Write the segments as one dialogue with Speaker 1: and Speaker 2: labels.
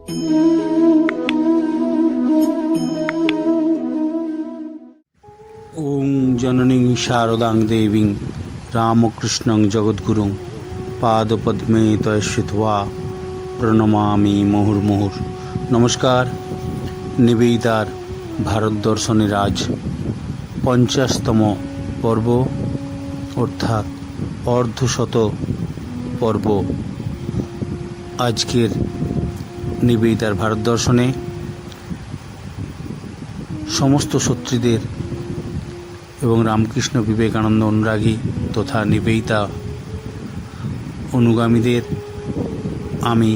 Speaker 1: ওং জননীং শারদাং দেবীং রামকৃষ্ণং জগদ্গুরুং পাদপদ্মে তয় শ্রিত্বা প্রণমামি মুহুর্মুহুর। নমস্কার। নিবেদিতার ভারত দর্শনের আজ 50তম পর্ব, অর্থাৎ অর্ধশত পর্ব। আজকের নিবেদিতার ভারত দর্শনে সমস্ত সত্রীদের এবং রামকৃষ্ণ বিবেকানন্দ অনুরাগী তথা নিবেদিতা অনুগামীদের আমি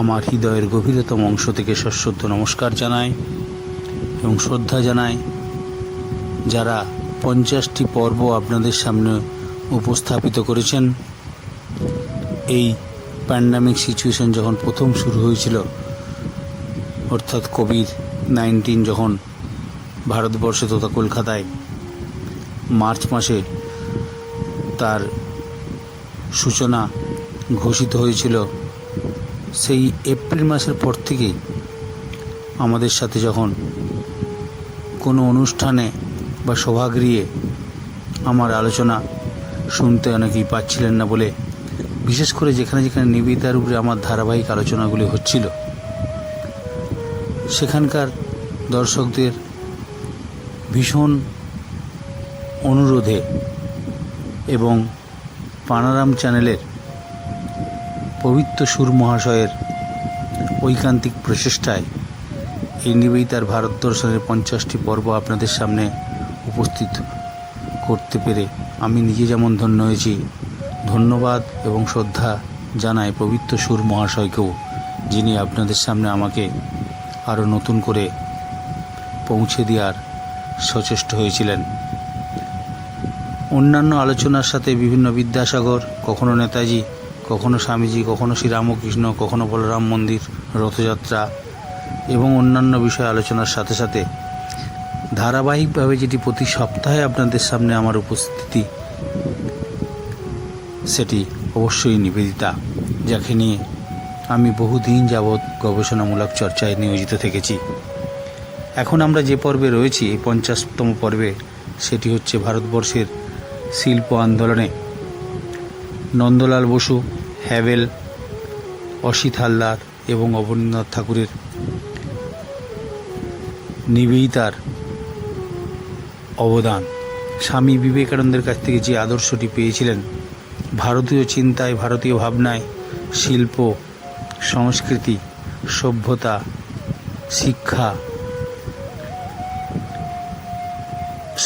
Speaker 1: আমার হৃদয়ের গভীরতম অংশ থেকে সশ্রদ্ধ নমস্কার জানাই এবং শ্রদ্ধা জানাই। যারা 50টি পর্ব আপনাদের সামনে উপস্থাপিত করেছেন। এই প্যান্ডামিক সিচুয়েশন যখন প্রথম শুরু হয়েছিল, অর্থাৎ কোভিড-19 যখন ভারতবর্ষে তথা কলকাতায় মার্চ মাসে তার সূচনা ঘোষিত হয়েছিল, সেই এপ্রিল মাসের পর থেকেই আমাদের সাথে যখন কোনো অনুষ্ঠানে বা সভাগৃহে আমার আলোচনা শুনতে অনেকেই পাচ্ছিলেন না বলে, বিশেষ করে যেখানে যেখানে নিবেদিতার উপরে আমার ধারাবাহিক আলোচনাগুলি হচ্ছিল, সেখানকার দর্শকদের ভীষণ অনুরোধে এবং পানারাম চ্যানেলের পবিত্র সুর মহাশয়ের ঐকান্তিক প্রচেষ্টায় এই নিবেদিতার ভারত দর্শনের 50টি পর্ব আপনাদের সামনে উপস্থিত করতে পেরে আমি নিজে যেমন ধন্য হয়েছি, ধন্যবাদ এবং শ্রদ্ধা জানাই পবিত্র সুর মহাশয়কেও, যিনি আপনাদের সামনে আমাকে আরও নতুন করে পৌঁছে দেওয়ার সচেষ্ট হয়েছিলেন। অন্যান্য আলোচনার সাথে বিভিন্ন বিদ্যাসাগর, কখনো নেতাজি, কখনো স্বামীজি, কখনো শ্রীরামকৃষ্ণ, কখনো বলরাম মন্দির, রথযাত্রা এবং অন্যান্য বিষয় আলোচনার সাথে সাথে ধারাবাহিকভাবে যেটি প্রতি সপ্তাহে আপনাদের সামনে আমার উপস্থিতি, সেটি অবশ্যই নিবেদিতা, যাকে নিয়ে আমি বহুদিন যাবৎ গবেষণামূলক চর্চায় নিয়োজিত থেকেছি। এখন আমরা যে পর্বে রয়েছি, এই 50তম পর্বে, সেটি হচ্ছে ভারতবর্ষের শিল্প আন্দোলনে নন্দলাল বসু, হ্যাভেল, অসিত হালদার এবং অবনীন্দ্রনাথ ঠাকুরের নিবেদিতার অবদান। স্বামী বিবেকানন্দের কাছ থেকে যে আদর্শটি পেয়েছিলেন, ভারতীয় চিন্তায়, ভারতীয় ভাবনায়, শিল্প, সংস্কৃতি, সভ্যতা, শিক্ষা,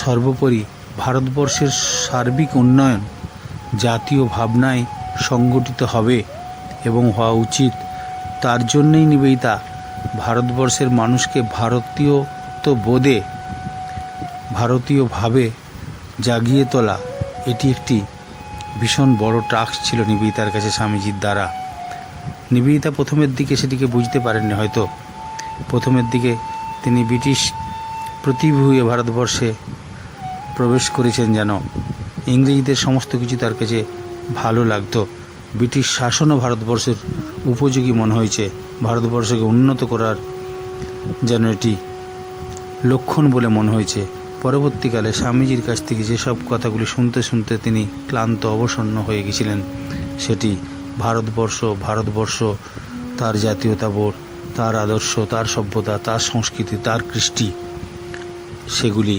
Speaker 1: সর্বোপরি ভারতবর্ষের সার্বিক উন্নয়ন জাতীয় ভাবনায় সংগঠিত হবে এবং হওয়া উচিত। তার জন্যই নিবেদিতা ভারতবর্ষের মানুষকে ভারতীয়ত্ব বোধে, ভারতীয়ভাবে জাগিয়ে তোলা, এটি একটি ভীষণ বড় টাস্ক ছিল নিবেদিতার কাছে স্বামীজির দ্বারা। নিবেদিতা প্রথমের দিকে সেটিকে বুঝতে পারেননি হয়তো। প্রথমের দিকে তিনি ব্রিটিশ প্রতিভূ হয়ে ভারতবর্ষে প্রবেশ করেছেন, যেন ইংরেজদের সমস্ত কিছু তার কাছে ভালো লাগতো। ব্রিটিশ শাসনও ভারতবর্ষের উপযোগী মনে হয়েছে, ভারতবর্ষকে উন্নত করার যেন এটি লক্ষণ বলে মনে হয়েছে। পরবর্তীকালে স্বামীজির কাছ থেকে যেসব কথাগুলি শুনতে শুনতে তিনি ক্লান্ত অবসন্ন হয়ে গেছিলেন, সেটি ভারতবর্ষ, তার জাতীয়তাবোধ, তার আদর্শ, তার সভ্যতা, তার সংস্কৃতি, তার কৃষ্টি, সেগুলি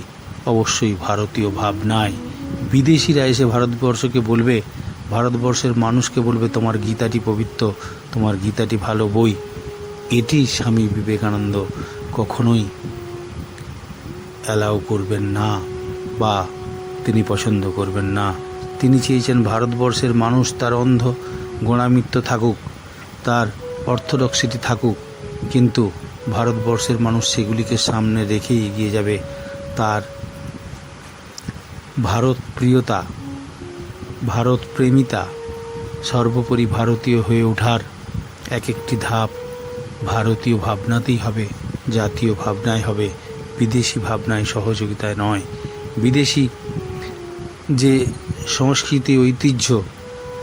Speaker 1: অবশ্যই ভারতীয় ভাবনায়। বিদেশিরা এসে ভারতবর্ষকে বলবে, ভারতবর্ষের মানুষকে বলবে, তোমার গীতাটি পবিত্র, তোমার গীতাটি ভালো বই, এটি স্বামী বিবেকানন্দ কখনোই অ্যালাউ করবেন না বা তিনি পছন্দ করবেন না। তিনি চেয়েছেন ভারতবর্ষের মানুষ তার অন্ধ গোঁড়ামিত্ব থাকুক, তার অর্থোডক্সিটি থাকুক, কিন্তু ভারতবর্ষের মানুষ সেগুলিকে সামনে রেখেই এগিয়ে যাবে। তার ভারত প্রিয়তা, ভারত প্রেমিতা, সর্বোপরি ভারতীয় হয়ে ওঠার এক একটি ধাপ ভারতীয় ভাবনাতেই হবে, জাতীয় ভাবনায় হবে, বিদেশি ভাবনায় সহযোগিতায় নয়। বিদেশি যে সংস্কৃতি ঐতিহ্য,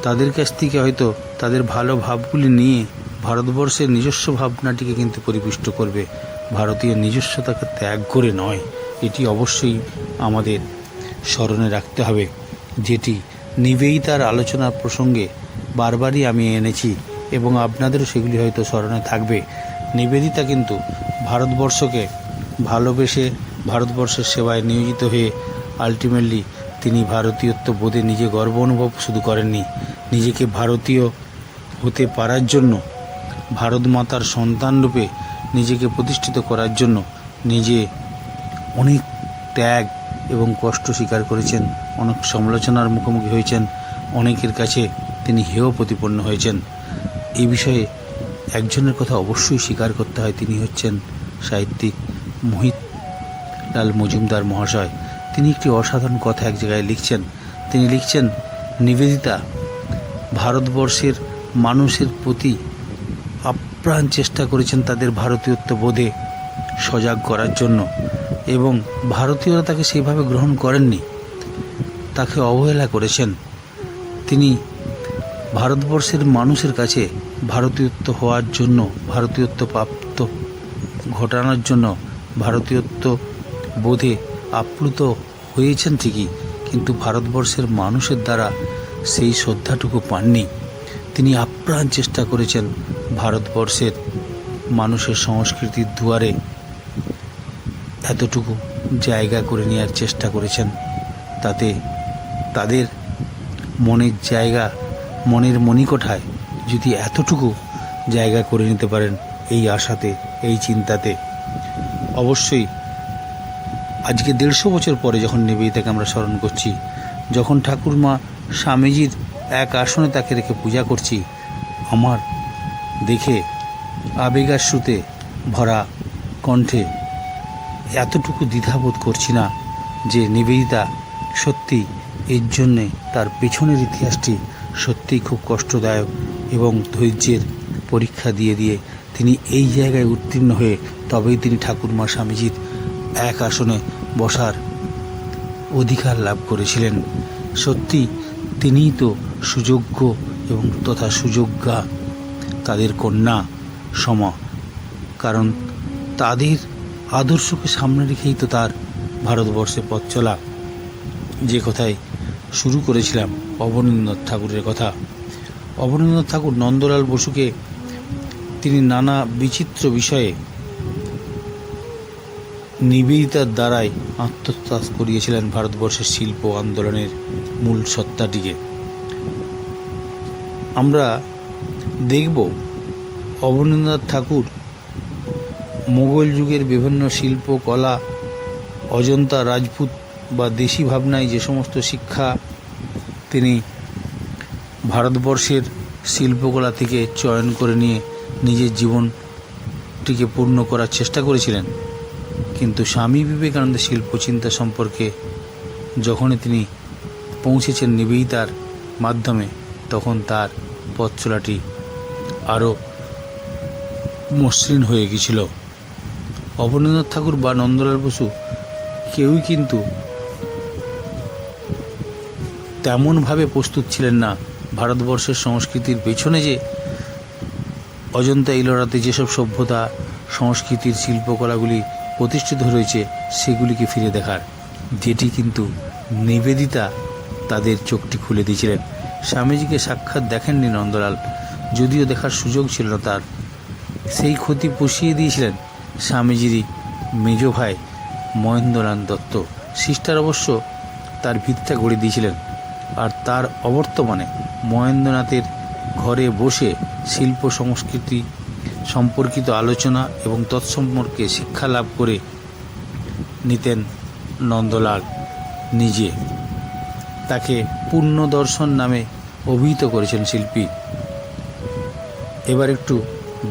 Speaker 1: তাদের কাছ থেকে হয়তো তাদের ভালো ভাবগুলি নিয়ে ভারতবর্ষের নিজস্ব ভাবনাটিকে কিন্তু পরিপুষ্ট করবে, ভারতীয় নিজস্বতাকে ত্যাগ করে নয়। এটি অবশ্যই আমাদের স্মরণে রাখতে হবে, যেটি নিবেদিতার আলোচনার প্রসঙ্গে বারবারই আমি এনেছি এবং আপনাদেরও সেগুলি হয়তো স্মরণে থাকবে। নিবেদিতা কিন্তু ভারতবর্ষকে ভালোবেসে ভারতবর্ষের সেবায় নিয়োজিত হয়ে আলটিমেটলি তিনি ভারতীয়ত্ব বোধে নিজে গর্ব অনুভব শুধু করেননি, নিজেকে ভারতীয় হতে পারার জন্য, ভারত মাতার সন্তানরূপে নিজেকে প্রতিষ্ঠিত করার জন্য নিজে অনেক ত্যাগ এবং কষ্ট স্বীকার করেছেন, অনেক সমালোচনার মুখোমুখি হয়েছেন, অনেকের কাছে তিনি হেয় প্রতিপন্ন হয়েছেন। এই বিষয়ে একজনের কথা অবশ্যই স্বীকার করতে হয়, তিনি হচ্ছেন সাহিত্যিক মোহিতলাল মজুমদার মহাশয়। তিনি একটি অসাধারণ কথা এক জায়গায় লিখছেন। তিনি লিখছেন, নিবেদিতা ভারতবর্ষের মানুষের প্রতি আপ্রাণ চেষ্টা করেছেন তাদের ভারতীয়ত্ব বোধে সজাগ করার জন্য, এবং ভারতীয়রা তাকে সেইভাবে গ্রহণ করেননি, তাকে অবহেলা করেছেন। তিনি ভারতবর্ষের মানুষের কাছে ভারতীয়ত্ব হওয়ার জন্য, ভারতীয়ত্ব প্রাপ্ত ঘটানোর জন্য ভারতীয়ত্ব বোধে আপ্লুত হয়েছেন ঠিকই, কিন্তু ভারতবর্ষের মানুষের দ্বারা সেই শ্রদ্ধাটুকু পাননি। তিনি আপ্রাণ চেষ্টা করেছেন ভারতবর্ষের মানুষের সংস্কৃতির দুয়ারে এতটুকু জায়গা করে নেওয়ার চেষ্টা করেছেন, তাতে তাদের মনের জায়গা, মনের মণিকোঠায় যদি এতটুকু জায়গা করে নিতে পারেন, এই আশাতে, এই চিন্তাতে, অবশ্যই আজকে 150 বছর পরে যখন নিবেদিতাকে আমরা স্মরণ করছি, যখন ঠাকুরমা স্বামীজির এক আসনে তাকে রেখে পূজা করছি, আমার দেখে আবেগাশ্রুতে ভরা কণ্ঠে এতটুকু দ্বিধাবোধ করছি না যে নিবেদিতা সত্যি এর জন্যে তার পেছনের ইতিহাসটি সত্যিই খুব কষ্টদায়ক এবং ধৈর্যের পরীক্ষা দিয়ে দিয়ে তিনি এই জায়গায় উত্তীর্ণ হয়ে তবেই তিনি ঠাকুরমা স্বামীজির এক আসনে বসার অধিকার লাভ করেছিলেন। সত্যি তিনিই তো সুযোগ্য এবং তথা সুযোগ্যা তাদের কন্যা সমা, কারণ তাদের আদর্শকে সামনে রেখেই তো তার ভারতবর্ষে পথ চলা। যে কথায় শুরু করেছিলাম অবনীন্দ্রনাথ ঠাকুরের কথা, অবনীন্দ্রনাথ ঠাকুর নন্দলাল বসুকে তিনি নানা বিচিত্র বিষয়ে নিবেদিতার দ্বারাই আত্মত্যাগ করিয়েছিলেন ভারতবর্ষের শিল্প আন্দোলনের মূল সত্তাটিকে। আমরা দেখব অবনীন্দ্রনাথ ঠাকুর মোগল যুগের বিভিন্ন শিল্প কলা, অজন্তা, রাজপুত বা দেশি ভাবনায় যে সমস্ত শিক্ষা তিনি ভারতবর্ষের শিল্পকলা থেকে চয়ন করে নিয়ে নিজের জীবনটিকে পূর্ণ করার চেষ্টা করেছিলেন, কিন্তু স্বামী বিবেকানন্দের শিল্পচিন্তা সম্পর্কে যখনই তিনি পৌঁছেছেন নিবেদিতার মাধ্যমে, তখন তার পথ চলাটি আরও মসৃণ হয়ে গিয়েছিল। অবনীন্দ্রনাথ ঠাকুর বা নন্দলাল বসু কেউই কিন্তু তেমনভাবে প্রস্তুত ছিলেন না ভারতবর্ষের সংস্কৃতির পেছনে যে অজন্তা ইলোরাতে যেসব সভ্যতা, সংস্কৃতির শিল্পকলাগুলি প্রতিষ্ঠিত রয়েছে সেগুলিকে ফিরে দেখার, যেটি কিন্তু নিবেদিতা তাদের চোখটি খুলে দিয়েছিলেন। স্বামীজিকে সাক্ষাৎ দেখেননি নন্দলাল, যদিও দেখার সুযোগ ছিল না তার, সেই ক্ষতি পুষিয়ে দিয়েছিলেন স্বামীজিরই মেজ ভাই মহেন্দ্রনাথ দত্ত। সিস্টার অবশ্য তার ভিতটা গড়ে দিয়েছিলেন, আর তার অবর্তমানে মহেন্দ্রনাথের ঘরে বসে শিল্প সংস্কৃতি সম্পর্কিত আলোচনা এবং তৎসম্পর্কে শিক্ষা লাভ করে নিতেন নন্দলাল নিজে। তাকে পূর্ণ দর্শন নামে অভিহিত করেছেন শিল্পী। এবার একটু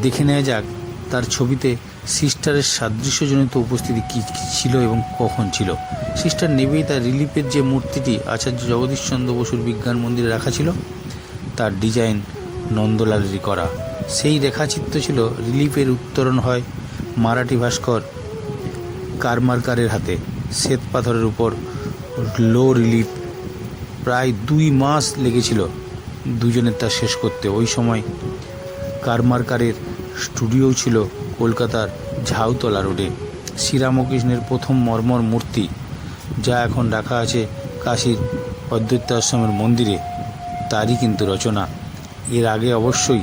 Speaker 1: দেখে নেওয়া যাক তার ছবিতে সিস্টারের সাদৃশ্যজনিত উপস্থিতি কী ছিল এবং কখন ছিল। সিস্টার নিবেদিতা রিলিফের যে মূর্তিটি আচার্য জগদীশচন্দ্র বসুর বিজ্ঞান মন্দিরে রাখা ছিল, তার ডিজাইন নন্দলালেরই করা। সেই রেখাচিত্র ছিল রিলিফের উত্তরণ হয় মারাঠি ভাস্কর কারমারকারের হাতে, শ্বেত পাথরের উপর লো রিলিফ। প্রায় 2 মাস লেগেছিল দুজনের তা শেষ করতে। ওই সময় কারমারকারের স্টুডিও ছিল কলকাতার ঝাউতলা রোডে। শ্রীরামকৃষ্ণের প্রথম মর্মর মূর্তি, যা এখন রাখা আছে কাশীর অদ্বৈত আশ্রমের মন্দিরে, তারই কিন্তু রচনা। এর আগে অবশ্যই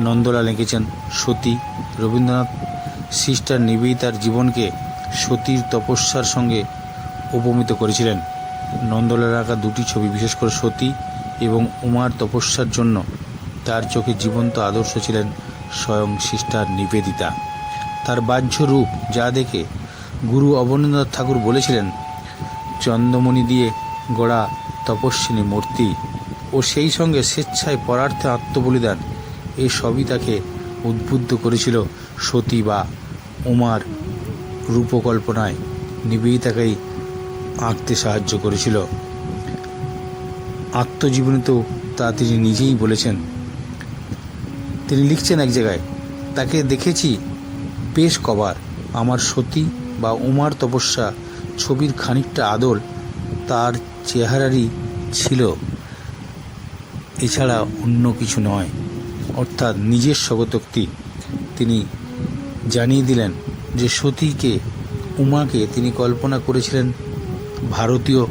Speaker 1: নন্দলাল এঁকেছেন সতী। রবীন্দ্রনাথ সিস্টার নিবেদিতার জীবনকে সতীর তপস্যার সঙ্গে উপমিত করেছিলেন। নন্দলাল আঁকা দুটি ছবি, বিশেষ করে সতী এবং উমার তপস্যার জন্য তার চোখে জীবন্ত আদর্শ ছিলেন স্বয়ং সিস্টার নিবেদিতা। তার বাহ্য রূপ যা দেখে গুরু অবনীন্দ্রনাথ ঠাকুর বলেছিলেন, চন্দ্রমণি দিয়ে গড়া তপস্বিনী মূর্তি, ও সেই সঙ্গে স্বেচ্ছায় পরার্থে আত্মবলিদান, এই সবই তাকে উদ্বুদ্ধ করেছিল সতী বা উমার রূপকল্পনায় নিবেদিতাকেই আঁকতে সাহায্য করেছিল। আত্মজীবনীতেও তা তিনি নিজেই বলেছেন। তিনি লিখছেন এক জায়গায়, তাকে দেখেছি বেশ কবার। আমার সতী বা উমার তপস্যা ছবির খানিকটা আদল তার চেহারারই ছিল, এছাড়া অন্য কিছু নয়। অর্থাৎ নিজের স্বগতোক্তি তিনি জানিয়ে দিলেন যে সতীকে, উমাকে তিনি কল্পনা করেছিলেন ভারতীয়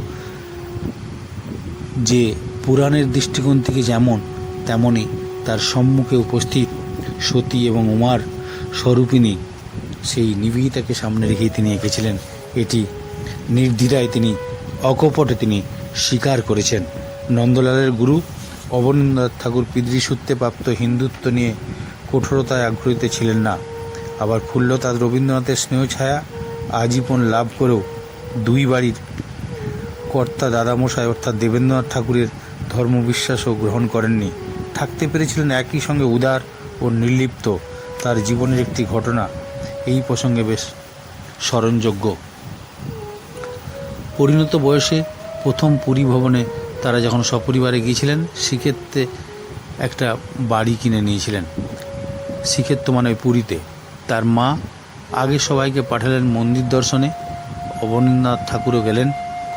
Speaker 1: যে পুরাণের দৃষ্টিকোণ থেকে যেমন, তেমনই তার সম্মুখে উপস্থিত সতী এবং উমার স্বরূপিণী সেই নিবেদিতাকে সামনে রেখেই তিনি এঁকেছিলেন। এটি নির্দ্বিধায় তিনি, অকপটে তিনি স্বীকার করেছেন। নন্দলালের গুরু অবনীন্দ্রনাথ ঠাকুর পিতৃসূত্রে প্রাপ্ত হিন্দুত্ব নিয়ে কঠোরতায় আগ্রহীত ছিলেন না। আবার ক্ষুল্লতা রবীন্দ্রনাথের স্নেহছায়া আজীবন লাভ করেও দুই বাড়ির কর্তা দাদামশাই অর্থাৎ দেবেন্দ্রনাথ ঠাকুরের ধর্মবিশ্বাসও গ্রহণ করেননি। থাকতে পেরেছিলেন একই সঙ্গে উদার ও নির্লিপ্ত। তার জীবনের একটি ঘটনা এই প্রসঙ্গে বেশ স্মরণযোগ্য। পরিণত বয়সে প্রথম পুরী ভবনে তারা যখন সপরিবারে গিয়েছিলেন, শ্রীক্ষেত্রে একটা বাড়ি কিনে নিয়েছিলেন। শ্রীক্ষেত্র মানে পুরীতে। তার মা আগে সবাইকে পাঠালেন মন্দির দর্শনে। অবনীন্দ্রনাথ ঠাকুরও গেলেন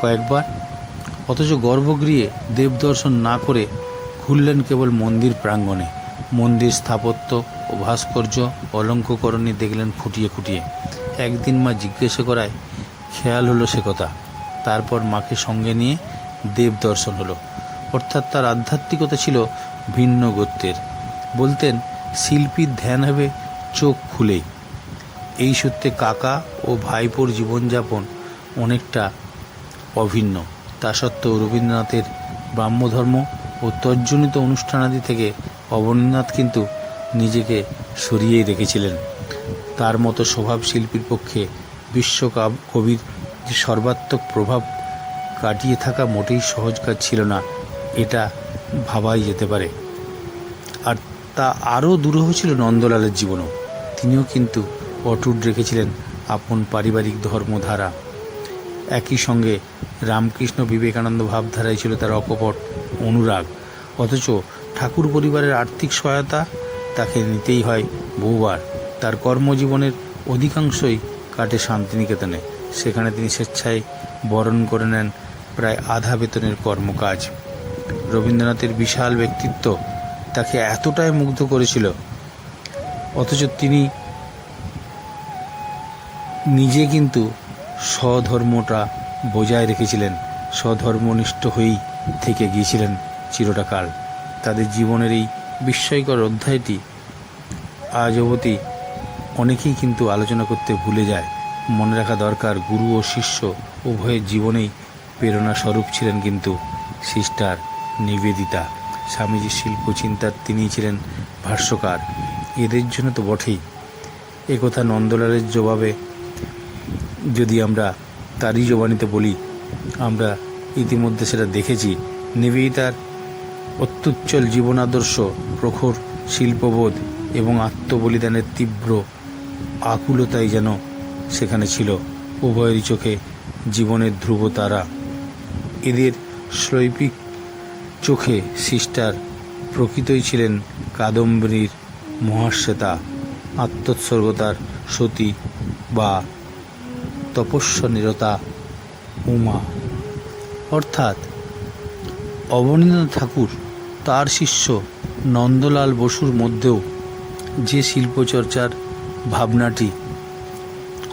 Speaker 1: কয়েকবার, অথচ গর্ভগৃহে দেব দর্শন না করে ঘুরলেন কেবল মন্দির প্রাঙ্গণে। মন্দির স্থাপত্য ও ভাস্কর্য অলঙ্করণী দেখলেন খুঁটিয়ে খুঁটিয়ে। একদিন মা জিজ্ঞাসা করায় খেয়াল হলো সে কথা। তারপর মাকে সঙ্গে নিয়ে দেব দর্শন হলো। অর্থাৎ তার আধ্যাত্মিকতা ছিল ভিন্ন গোত্রের। বলতেন, শিল্পীর ধ্যান হবে চোখ খুলেই। এই সূত্রে কাকা ও ভাইপোর জীবনযাপন অনেকটা অভিন্ন। তা সত্ত্বেও রবীন্দ্রনাথের ব্রাহ্মধর্ম ও তজ্জনিত অনুষ্ঠানাদি থেকে অবনীন্দ্রনাথ কিন্তু নিজেকে সরিয়েই রেখেছিলেন। তার মতো স্বভাব শিল্পীর পক্ষে বিশ্বকাপ কবির যে সর্বাত্মক প্রভাব কাটিয়ে থাকা মোটেই সহজ কাজ ছিল না, এটা ভাবাই যেতে পারে। আর তা আরও দুরূহ ছিল নন্দলালের জীবনও। তিনিও কিন্তু অটুট রেখেছিলেন আপন পারিবারিক ধর্মধারা। একই সঙ্গে রামকৃষ্ণ বিবেকানন্দ ভাবধারাই ছিল তার অকপট অনুরাগ। অথচ ঠাকুর পরিবারের আর্থিক সহায়তা তাকে নিতেই হয় বহুবার। তার কর্মজীবনের অধিকাংশই কাটে শান্তিনিকেতনে। সেখানে তিনি স্বেচ্ছায় বরণ করে নেন প্রায় আধা বেতনের কর্মকাজ। রবীন্দ্রনাথের বিশাল ব্যক্তিত্ব তাকে এতটাই মুগ্ধ করেছিল, অথচ তিনি নিজে কিন্তু স্বধর্মটা বজায় রেখেছিলেন। স্বধর্মনিষ্ঠ হয়েই থেকে গিয়েছিলেন চিরটাকাল। তাদের জীবনের এই বিস্ময়কর অধ্যায়টি আজ অবধি অনেকেই কিন্তু আলোচনা করতে ভুলে যায়। মনে রাখা দরকার, গুরু ও শিষ্য উভয়ের জীবনেই প্রেরণা স্বরূপ ছিলেন কিন্তু সিস্টার নিবেদিতা। স্বামীজির শিল্পচিন্তার তিনিই ছিলেন ভাষ্যকার। এদের জন্য তো বটেই। একথা নন্দলালের জবাবে যদি আমরা তারই জবানিতে বলি, আমরা ইতিমধ্যে সেটা দেখেছি। নিবেদিতার অত্যুজ্জ্বল জীবনাদর্শ, প্রখর শিল্পবোধ এবং আত্মবলিদানের তীব্র আকুলতাই যেন সেখানে ছিল। উভয়েরই চোখে জীবনের ধ্রুবতারা। এদের শৈল্পিক চোখে সিস্টার প্রকৃতই ছিলেন কাদম্বরীর মহাশ্বেতা, আত্মোৎসর্গতার সতী বা তপস্যানিরতা উমা। অর্থাৎ অবনীন্দ্রনাথ ঠাকুর তার শিষ্য নন্দলাল বসুর মধ্যেও যে শিল্পচর্চার ভাবনাটি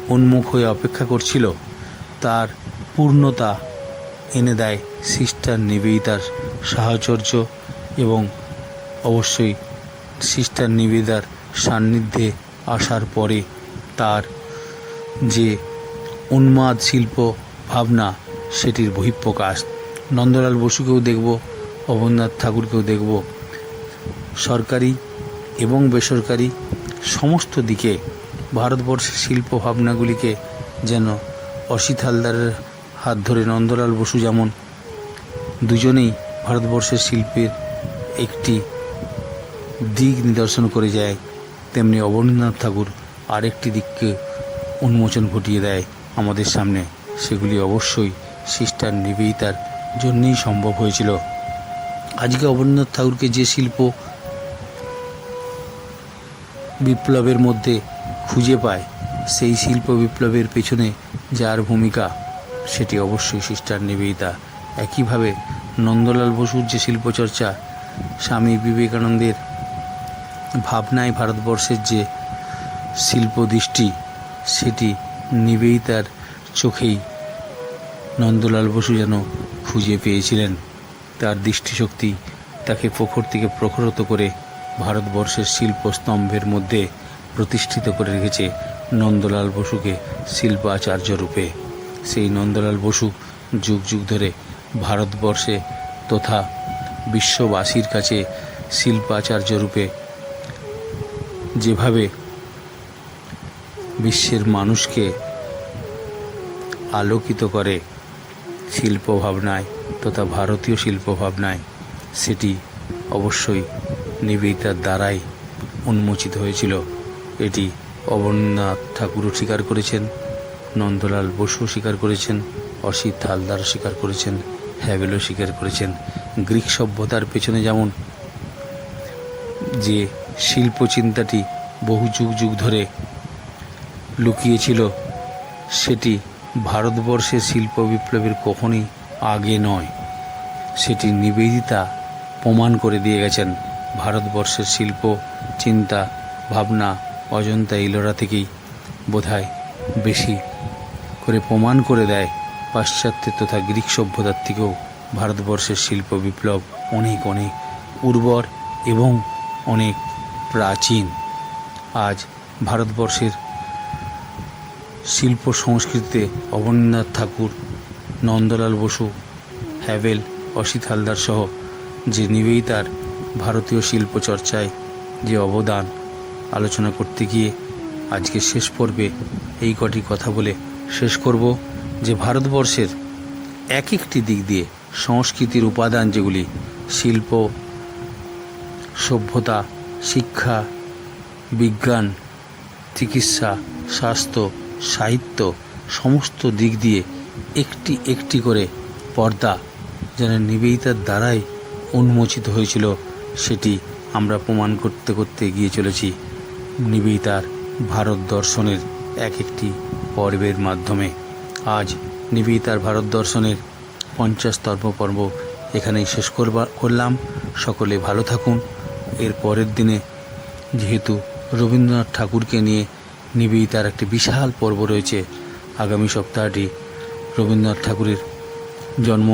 Speaker 1: উন্মুখ হয়ে অপেক্ষা করছিল তার পূর্ণতা এনে দেয় সিস্টার নিবেদিতার সাহচর্য এবং অবশ্যই সিস্টার নিবেদিতার সান্নিধ্যে আসার পরে তার যে উন্মাদ শিল্প ভাবনা সেটির বহিঃপ্রকাশ। নন্দলাল বসুকেও দেখব, অবনীন্দ্রনাথ ঠাকুরকেও দেখব, সরকারি এবং বেসরকারি সমস্ত দিকে ভারতবর্ষের শিল্প ভাবনাগুলিকে যেন অসিত হালদারের হাত ধরে নন্দলাল বসু যেমন দুজনেই ভারতবর্ষের শিল্পের একটি দিক নিদর্শন করে যায়, তেমনি অবনীন্দ্রনাথ ঠাকুর আরেকটি দিককে উন্মোচন ঘটিয়ে দেয় আমাদের সামনে। সেগুলি অবশ্যই সিস্টার নিবেদিতার জন্যই সম্ভব হয়েছিল। আজকে অবনীন্দ্রনাথ ঠাকুরকে যে শিল্প বিপ্লবের মধ্যে খুঁজে পায়, সেই শিল্প বিপ্লবের পেছনে যার ভূমিকা সেটি অবশ্যই সিস্টার নিবেদিতা। একইভাবে নন্দলাল বসুর যে শিল্পচর্চা, স্বামী বিবেকানন্দের ভাবনায় ভারতবর্ষের যে শিল্প দৃষ্টি, সেটি নিবেদিতার চোখেই নন্দলাল বসু যেন খুঁজে পেয়েছিলেন। তার দৃষ্টিশক্তি তাকে প্রখর থেকে প্রখরত করে ভারতবর্ষের শিল্পস্তম্ভের মধ্যে প্রতিষ্ঠিত করে রেখেছে নন্দলাল বসুকে শিল্পাচার্য রূপে। সেই নন্দলাল বসু যুগ যুগ ধরে ভারতবর্ষে তথা বিশ্ববাসীর কাছে শিল্পাচার্য রূপে যেভাবে বিশ্বের মানুষকে আলোকিত করে শিল্প ভাবনায় তথা ভারতীয় শিল্প ভাবনায়, সেটি অবশ্যই নিবেদিতার দ্বারাই উন্মোচিত হয়েছিল। এটি অবনীন্দ্রনাথ ঠাকুরও স্বীকার করেছেন, নন্দলাল বসু স্বীকার করেছেন, অসিত হালদারও স্বীকার করেছেন, হ্যাভেলও স্বীকার করেছেন। গ্রিক সভ্যতার পেছনে যেমন যে শিল্প চিন্তাটি বহু যুগ যুগ ধরে লুকিয়েছিল, সেটি ভারতবর্ষের শিল্প বিপ্লবের কখনই আগে নয়, সেটি নিবেদিতা প্রমাণ করে দিয়ে গেছেন। ভারতবর্ষের শিল্প চিন্তা ভাবনা অজন্তা ইলোরা থেকেই বোধহয় বেশি করে প্রমাণ করে দেয় পাশ্চাত্যের তথা গ্রিক সভ্যতার থেকেও ভারতবর্ষের শিল্প বিপ্লব অনেক অনেক উর্বর এবং অনেক প্রাচীন। আজ ভারতবর্ষের শিল্প সংস্কৃতিতে অবনীন্দ্রনাথ ঠাকুর, নন্দলাল বসু, হ্যাভেল, অসিত হালদার সহ যে নিবেদিতার ভারতীয় শিল্প চর্চায় যে অবদান আলোচনা করতে গিয়ে আজকে শেষ পর্বে এই কটি কথা বলে শেষ করব যে ভারতবর্ষের এক একটি দিক দিয়ে সংস্কৃতির উপাদান যেগুলি শিল্প, সভ্যতা, শিক্ষা, বিজ্ঞান, চিকিৎসা, স্বাস্থ্য, সাহিত্য সমস্ত দিক দিয়ে একটি একটি করে পর্দা যেন নিবেদিতার দ্বারাই উন্মোচিত হয়েছিল, সেটি আমরা প্রমাণ করতে করতে এগিয়ে চলেছি নিবেদিতার ভারত দর্শনের এক একটি পর্বের মাধ্যমে। আজ নিবেদিতার ভারত দর্শনের 50তম পর্ব এখানেই শেষ করলাম। সকলে ভালো থাকুন। এর পরের দিনে যেহেতু রবীন্দ্রনাথ ঠাকুরকে নিয়ে নিবেদিতার একটি বিশাল পর্ব রয়েছে, আগামী সপ্তাহটি রবীন্দ্রনাথ ঠাকুরের জন্ম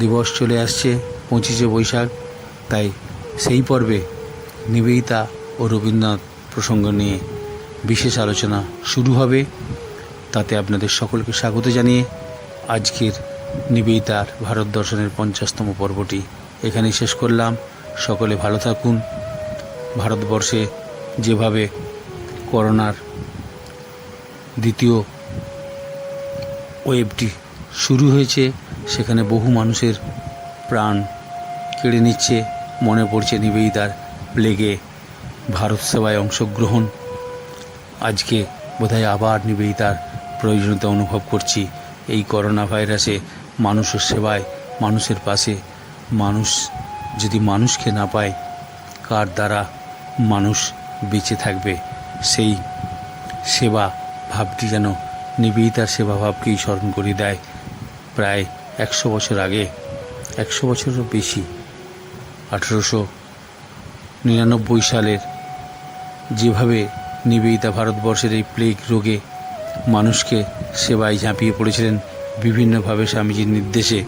Speaker 1: দিবস চলে আসছে 25শে বৈশাখ, তাই সেই পর্বে নিবেদিতা ও রবীন্দ্রনাথ প্রসঙ্গ নিয়ে বিশেষ আলোচনা শুরু হবে। তাতে আপনাদের সকলকে স্বাগত জানিয়ে আজকের নিবেদিতার ভারত দর্শনের 50তম পর্বটি এখানেই শেষ করলাম। সকলে ভালো থাকুন। ভারতবর্ষে যেভাবে করোনার দ্বিতীয় ওয়েভটি শুরু হয়েছে, সেখানে বহু মানুষের প্রাণ কেড়ে নিচ্ছে। মনে পড়ছে নিবেদিতার প্লেগে ভারত সেবায় অংশগ্রহণ। আজকে বোধহয় আবার নিবেদিতার প্রয়োজনীয়তা অনুভব করছি। এই করোনা ভাইরাসে মানুষের সেবায়, মানুষের পাশে, মানুষ যদি মানুষকে না পায়, কার দ্বারা মানুষ বেঁচে থাকবে? সেই সেবা ভাবটি যেন নিবেদিতার সেবা ভাবকেই স্মরণ করিয়ে দেয়। প্রায় 100 বছর আগে, 100 বছরেরও বেশি, 1999 সালের যেভাবে নিবেদিতা ভারতবর্ষের এই প্লেগ রোগে মানুষকে সেবায় ঝাঁপিয়ে পড়েছিলেন বিভিন্নভাবে স্বামীজির নির্দেশে,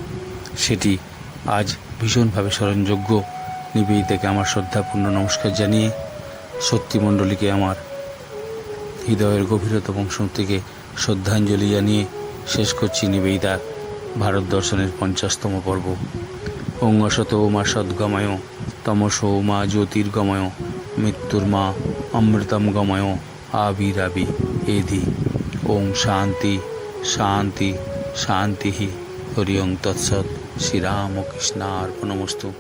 Speaker 1: সেটি আজ ভীষণভাবে স্মরণযোগ্য। নিবেদিতাকে আমার শ্রদ্ধাপূর্ণ নমস্কার জানিয়ে সত্যিমণ্ডলীকে আমার হৃদয়ের গভীরতম অংশ থেকে শ্রদ্ধাঞ্জলি জানিয়ে শেষ করছি নিবেদিতার ভারত দর্শনের 50তম পর্ব। ওং অসতো মা সদ্গময় তমসো মা জ্যোতির্গময় মৃত্যুর মা অমৃতম গময় আবিরাবি এধি। ওং শান্তি শান্তি শান্তি। হরি ওং তৎসৎ। শ্রীরামকৃষ্ণার্পণমস্তু।